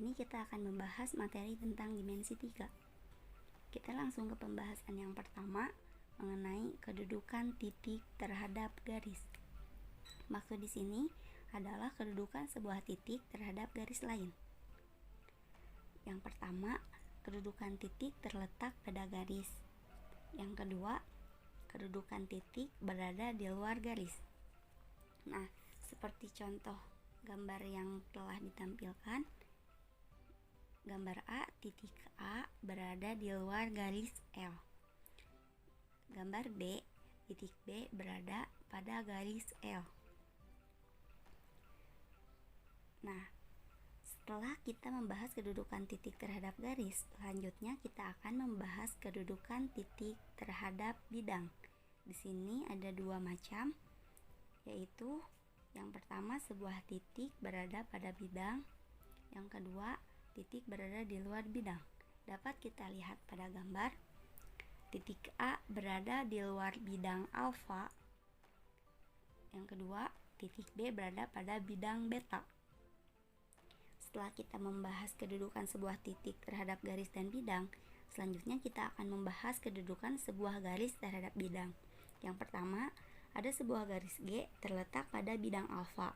ini kita akan membahas materi tentang dimensi 3. Kita langsung ke pembahasan yang pertama mengenai kedudukan titik terhadap garis. Maksud di sini adalah kedudukan sebuah titik terhadap garis lain. Yang pertama, kedudukan titik terletak pada garis. Yang kedua, kedudukan titik berada di luar garis. Nah, seperti contoh gambar yang telah ditampilkan, gambar A, titik A berada di luar garis L. Gambar B, titik B berada pada garis L. Nah, setelah kita membahas kedudukan titik terhadap garis, selanjutnya kita akan membahas kedudukan titik terhadap bidang. Di sini ada dua macam, yaitu yang pertama, sebuah titik berada pada bidang. Yang kedua, titik berada di luar bidang. Dapat kita lihat pada gambar, titik A berada di luar bidang alfa. Yang kedua, titik B berada pada bidang beta. Setelah kita membahas kedudukan sebuah titik terhadap garis dan bidang, selanjutnya kita akan membahas kedudukan sebuah garis terhadap bidang. Yang pertama, ada sebuah garis G terletak pada bidang alfa.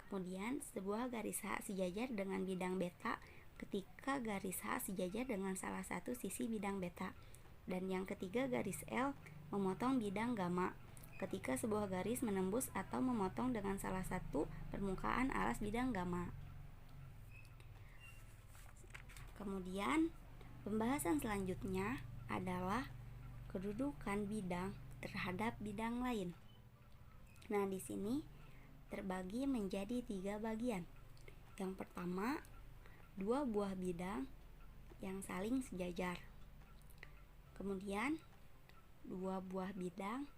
Kemudian, sebuah garis H sejajar dengan bidang beta ketika garis H sejajar dengan salah satu sisi bidang beta. Dan yang ketiga, garis L memotong bidang gamma ketika sebuah garis menembus atau memotong dengan salah satu permukaan alas bidang gamma. Kemudian, pembahasan selanjutnya adalah kedudukan bidang terhadap bidang lain. Nah, di sini terbagi menjadi 3 bagian. Yang pertama, 2 buah bidang yang saling sejajar. Kemudian, 2 buah bidang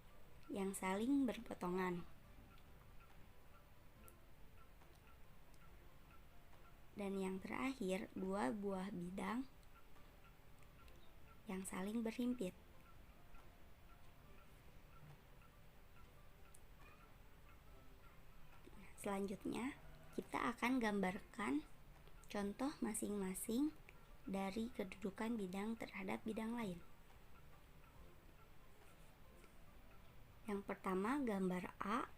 yang saling berpotongan. Dan yang terakhir, 2 buah bidang yang saling berhimpit. Selanjutnya, kita akan gambarkan contoh masing-masing dari kedudukan bidang terhadap bidang lain. Yang pertama, gambar A,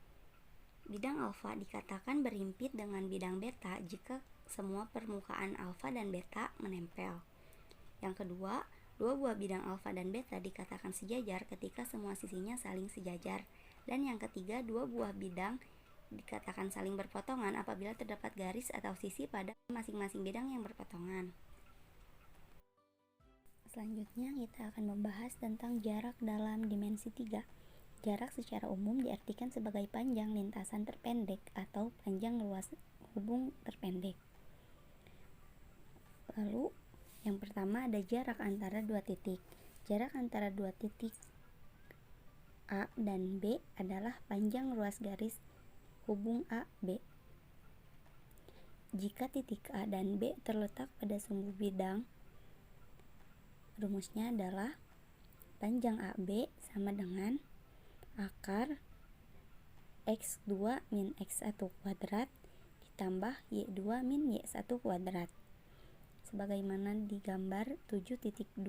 bidang alfa dikatakan berhimpit dengan bidang beta jika semua permukaan alfa dan beta menempel. Yang kedua, 2 buah bidang alfa dan beta dikatakan sejajar ketika semua sisinya saling sejajar. Dan yang ketiga, 2 buah bidang dikatakan saling berpotongan apabila terdapat garis atau sisi pada masing-masing bidang yang berpotongan. Selanjutnya kita akan membahas tentang jarak dalam dimensi 3. Jarak secara umum diartikan sebagai panjang lintasan terpendek atau panjang ruas hubung terpendek. Lalu, yang pertama ada jarak antara 2 titik. Jarak antara 2 titik A dan B adalah panjang ruas garis hubung A, B. Jika titik A dan B terletak pada sumbu bidang, rumusnya adalah panjang AB sama dengan akar X2 min X1 kuadrat ditambah Y2 min Y1 kuadrat. Sebagaimana di gambar 7.22.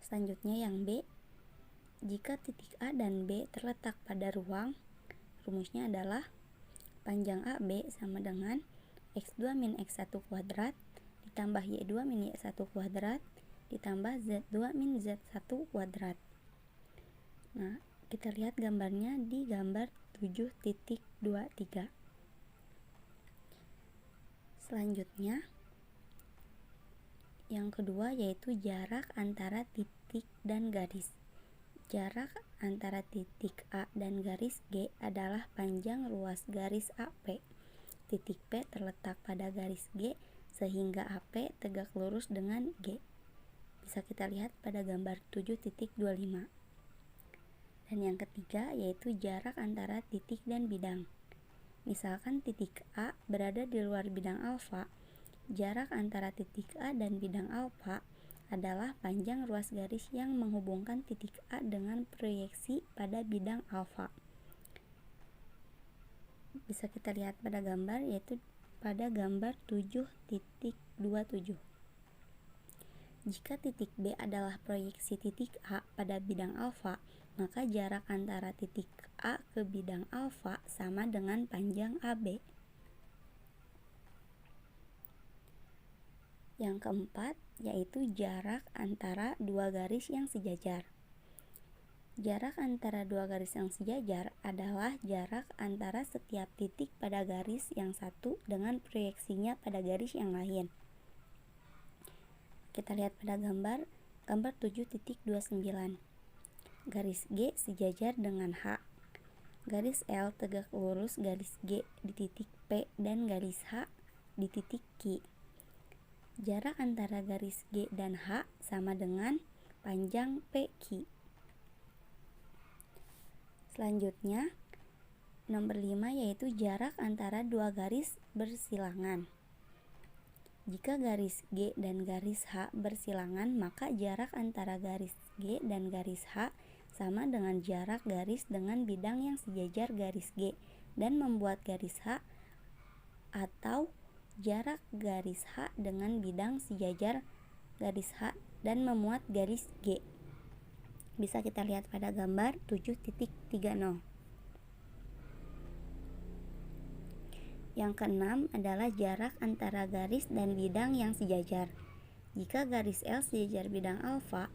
Selanjutnya yang B, jika titik A dan B terletak pada ruang, rumusnya adalah panjang AB sama dengan X2 min X1 kuadrat ditambah Y2 min Y1 kuadrat ditambah Z2 min Z1 kuadrat. Nah, kita lihat gambarnya di gambar 7.23. Selanjutnya, yang kedua yaitu jarak antara titik dan garis. Jarak antara titik A dan garis G adalah panjang ruas garis AP. Titik P terletak pada garis G sehingga AP tegak lurus dengan G. Bisa kita lihat pada gambar 7.25. Dan yang ketiga yaitu jarak antara titik dan bidang. Misalkan titik A berada di luar bidang alfa, jarak antara titik A dan bidang alfa adalah panjang ruas garis yang menghubungkan titik A dengan proyeksi pada bidang alfa. Bisa kita lihat pada gambar yaitu pada gambar 7.27. Jika titik B adalah proyeksi titik A pada bidang alfa, maka jarak antara titik A ke bidang alfa sama dengan panjang AB. Yang keempat, yaitu jarak antara dua garis yang sejajar. Jarak antara dua garis yang sejajar adalah jarak antara setiap titik pada garis yang satu dengan proyeksinya pada garis yang lain. Kita lihat pada gambar 7.29. Garis G sejajar dengan H. Garis L tegak lurus garis G di titik P dan garis H di titik Q. Jarak antara garis G dan H sama dengan panjang PQ. Selanjutnya, nomor 5 yaitu jarak antara dua garis bersilangan. Jika garis G dan garis H bersilangan, maka jarak antara garis G dan garis H sama dengan jarak garis dengan bidang yang sejajar garis G dan membuat garis H, atau jarak garis H dengan bidang sejajar garis H dan memuat garis G. Bisa kita lihat pada gambar 7.30. Yang keenam adalah jarak antara garis dan bidang yang sejajar. Jika garis L sejajar bidang alfa,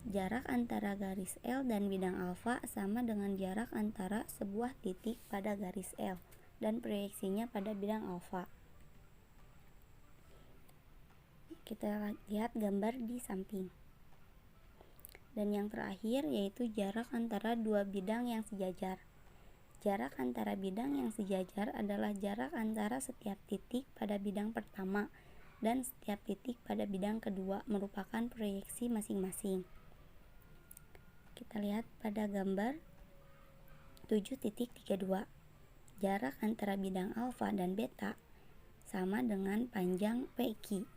jarak antara garis L dan bidang alfa sama dengan jarak antara sebuah titik pada garis L dan proyeksinya pada bidang alfa. Kita lihat gambar di samping. Dan yang terakhir yaitu jarak antara dua bidang yang sejajar. Jarak antara bidang yang sejajar adalah jarak antara setiap titik pada bidang pertama dan setiap titik pada bidang kedua merupakan proyeksi masing-masing. Kita lihat pada gambar 7.32. Jarak antara bidang alfa dan beta sama dengan panjang PQ.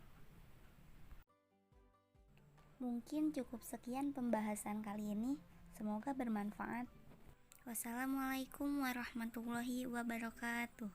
Mungkin cukup sekian pembahasan kali ini. Semoga bermanfaat. Wassalamualaikum warahmatullahi wabarakatuh.